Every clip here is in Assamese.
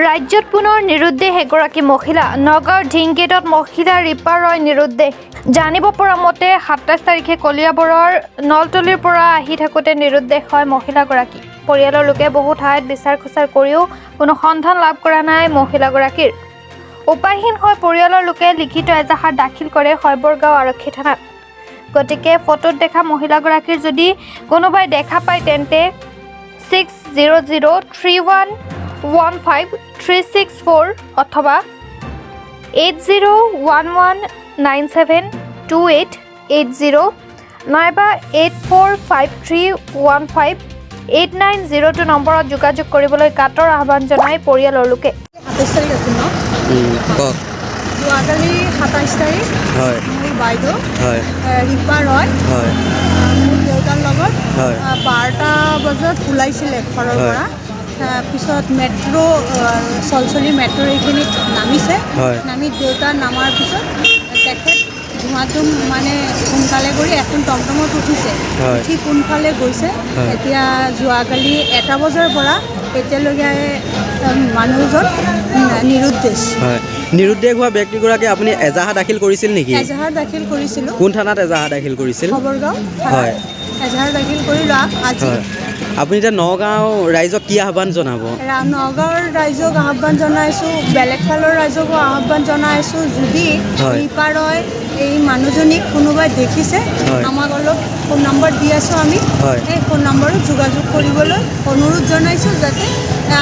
ৰাজ্যত পুনৰ নিৰুদ্দেশ এগৰাকী মহিলা নগাঁৱৰ ঢিংগেটত মহিলা ৰিপা ৰয় নিৰুদ্দেশ জানিব পৰা মতে ২৭ তাৰিখে কলিয়াবৰৰ নলতলিৰ পৰা আহি থাকোঁতে নিৰুদ্দেশ হয় মহিলাগৰাকী। পৰিয়ালৰ লোকে বহু ঠাইত বিচাৰ খোচাৰ কৰিও কোনো সন্ধান লাভ কৰা নাই মহিলাগৰাকীৰ। উপায়হীন হৈ পৰিয়ালৰ লোকে লিখিত এজাহাৰ দাখিল কৰে শৈবৰগাঁও আৰক্ষী থানাত। গতিকে ফটোত দেখা মহিলাগৰাকীৰ যদি কোনোবাই দেখা পায় তেন্তে 6003115364 অথবা 8011972880 নাইবা 8453158902 নম্বৰত যোগাযোগ কৰিবলৈ কাটৰ আহ্বান জনায় পৰিয়ালৰ লোকে। ২৭ তাৰিখ আছিল ন? যোৱাকালি ২৭ তাৰিখ মোৰ বাইদেউ ৰিপা ৰয় মোৰ দেউতাৰ লগত ১২টা বজাত ওলাইছিলে ঘৰৰ পৰা। পিছত মেট্ৰ' চলচলি মেট্ৰ' এইখিনিত নামিছে। নামি দেউতা নামাৰ পিছত তেখেত ধুমাধুম মানে সোনকালে কৰি এখন টমটমত উঠিছে। উঠি কোনফালে গৈছে এতিয়া যোৱাকালি ১টা বজাৰ পৰা এতিয়ালৈকে মানুহজন নিৰুদ্দেশ। নিৰুদ্দেশ হোৱা ব্যক্তিগৰাকী আপুনি এজাহাৰ দাখিল কৰিছিল নেকি? এজাহাৰ দাখিল কৰিছিলোঁ। কোন থানাত এজাহাৰ দাখিল কৰিছিল? খবৰগাঁও হয়। এজাহাৰ দাখিল কৰিলোঁ আজি। আপুনি এতিয়া নগাঁও ৰাইজক কি আহ্বান জনাব? নগাঁৱৰ ৰাইজক আহ্বান জনাইছোঁ, বেলেগ ফালৰ ৰাইজকো আহ্বান জনাইছোঁ, যদি ৰিপা ৰয় এই মানুহজনীক কোনোবাই দেখিছে আমাক অলপ ফোন নম্বৰ দি আছোঁ আমি সেই ফোন নম্বৰত যোগাযোগ কৰিবলৈ অনুৰোধ জনাইছোঁ, যাতে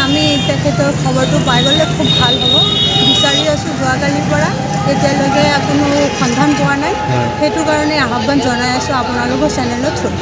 আমি তেখেতৰ খবৰটো পাই গ'লে খুব ভাল হ'ব। বিচাৰি আছোঁ যোৱাকালিৰ পৰা, এতিয়ালৈকে কোনো সন্ধান পোৱা নাই। সেইটো কাৰণে আহ্বান জনাই আছোঁ আপোনালোকৰ চেনেলৰ থ্ৰুত।